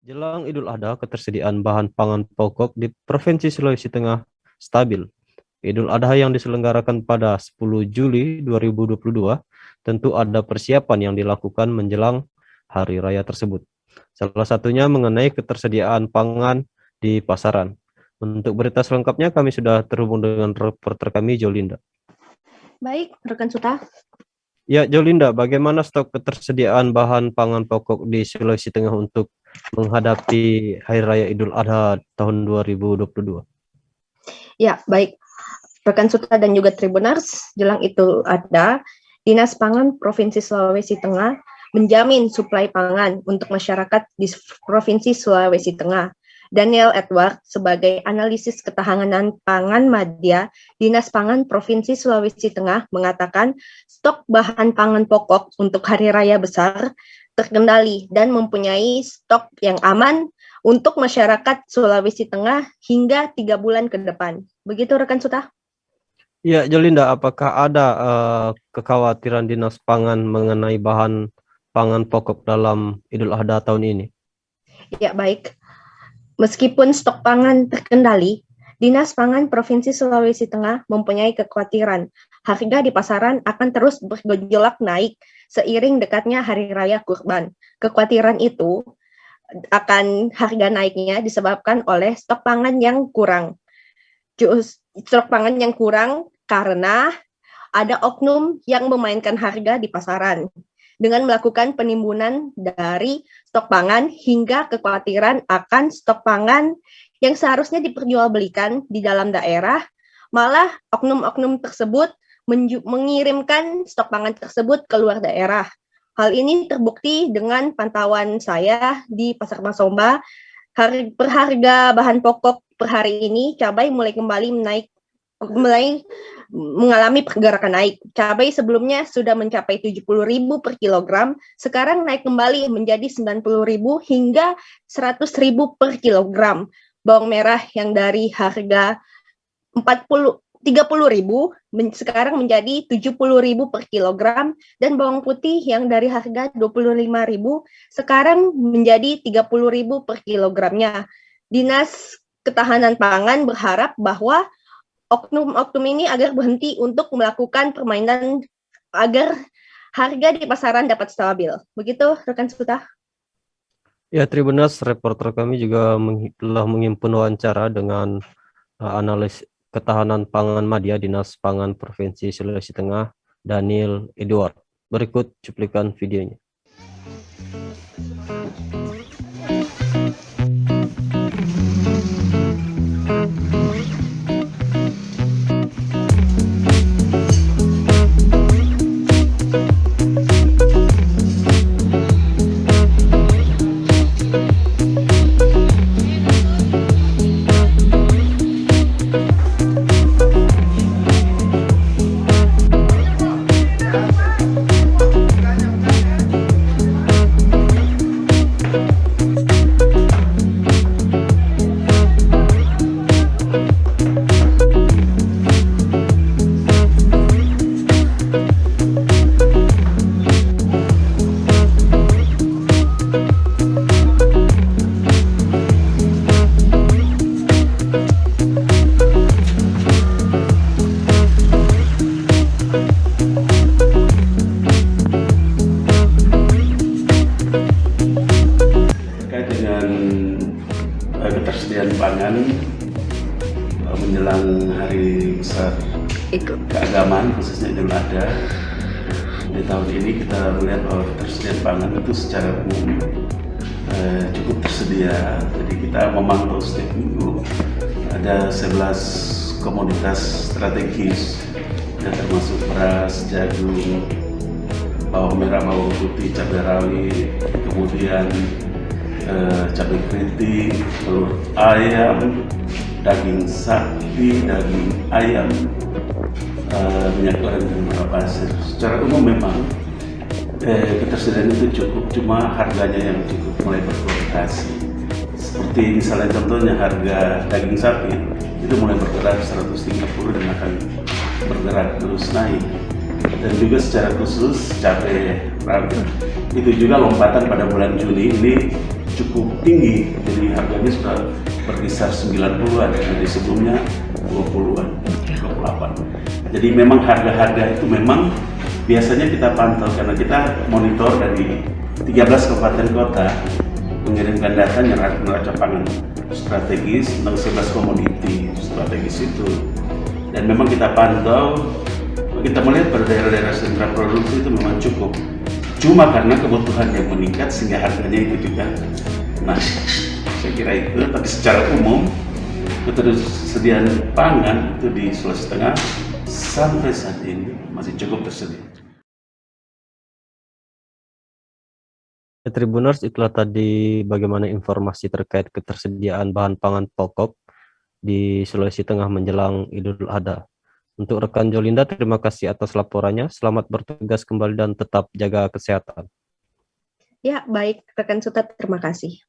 Jelang Idul Adha, ketersediaan bahan pangan pokok di Provinsi Sulawesi Tengah stabil. Idul Adha yang diselenggarakan pada 10 Juli 2022 tentu ada persiapan yang dilakukan menjelang hari raya tersebut. Salah satunya mengenai ketersediaan pangan di pasaran. Untuk berita selengkapnya kami sudah terhubung dengan reporter kami Jolinda. Baik, rekan Suta. Ya, Jolinda, bagaimana stok ketersediaan bahan pangan pokok di Sulawesi Tengah untuk menghadapi Hari Raya Idul Adha tahun 2022? Ya, baik. Rekan Suta dan juga Tribuners, jelang itu ada Dinas Pangan Provinsi Sulawesi Tengah menjamin suplai pangan untuk masyarakat di Provinsi Sulawesi Tengah. Daniel Edward sebagai analisis ketahanan pangan Madya Dinas Pangan Provinsi Sulawesi Tengah mengatakan stok bahan pangan pokok untuk hari raya besar terkendali dan mempunyai stok yang aman untuk masyarakat Sulawesi Tengah hingga 3 bulan ke depan. Begitu rekan Suta? Ya, Jolinda, apakah ada kekhawatiran Dinas Pangan mengenai bahan pangan pokok dalam Idul Adha tahun ini? Ya, baik. Meskipun stok pangan terkendali, Dinas Pangan Provinsi Sulawesi Tengah mempunyai kekhawatiran harga di pasaran akan terus bergejolak naik seiring dekatnya Hari Raya Kurban. Kekhawatiran itu akan harga naiknya disebabkan oleh stok pangan yang kurang. Stok pangan yang kurang karena ada oknum yang memainkan harga di pasaran dengan melakukan penimbunan dari stok pangan hingga kekhawatiran akan stok pangan yang seharusnya diperjualbelikan di dalam daerah, malah oknum-oknum tersebut mengirimkan stok pangan tersebut ke luar daerah. Hal ini terbukti dengan pantauan saya di Pasar Masomba. Per harga bahan pokok per hari ini cabai mulai mengalami pergerakan naik. Cabai sebelumnya sudah mencapai 70.000 per kilogram, sekarang naik kembali menjadi 90.000 hingga 100.000 per kilogram. Bawang merah yang dari harga 30.000 sekarang menjadi 70.000 per kilogram, dan bawang putih yang dari harga 25.000 sekarang menjadi 30.000 per kilogramnya. Dinas Ketahanan Pangan berharap bahwa oknum-oknum ini agar berhenti untuk melakukan permainan agar harga di pasaran dapat stabil. Begitu rekan Suta. Ya, Tribuners, reporter kami juga telah menghimpun wawancara dengan analis ketahanan pangan Madya Dinas Pangan Provinsi Sulawesi Tengah, Daniel Edward. Berikut cuplikan videonya. Ketersediaan pangan menjelang hari besar keagamaan khususnya Idul Adha di tahun ini, kita melihat bahwa ketersediaan pangan itu secara umum cukup tersedia. Jadi kita memantau setiap minggu ada 11 komoditas strategis ya, termasuk beras, jagung, bawang merah, bawang putih, cabai rawit, kemudian cabai keriting, telur ayam, daging sapi, daging ayam, minyak goreng dan gula pasir. Secara umum memang ketersediaan itu cukup, cuma harganya yang cukup mulai berfluktuasi. Seperti misalnya contohnya harga daging sapi itu mulai bergerak 130 dan akan bergerak terus naik. Dan juga secara khusus cabai rawit itu juga lompatan pada bulan Juni ini cukup tinggi, jadi harganya sudah berkisar 90-an, jadi sebelumnya 20-an, 28. Jadi memang harga-harga itu memang biasanya kita pantau karena kita monitor dari 13 kabupaten kota mengirimkan data neraca pangan strategis tentang 11 komoditi strategis itu, dan memang kita pantau, kita melihat pada daerah-daerah sentra produksi itu memang cukup, cuma karena kebutuhan yang meningkat sehingga harganya itu juga naik. Saya kira itu, tapi secara umum ketersediaan pangan itu di Sulawesi Tengah sampai saat ini masih cukup tersedia. Tribuners, itulah tadi bagaimana informasi terkait ketersediaan bahan pangan pokok di Sulawesi Tengah menjelang Idul Adha. Untuk rekan Jolinda, terima kasih atas laporannya. Selamat bertugas kembali dan tetap jaga kesehatan. Ya, baik rekan Sutat, terima kasih.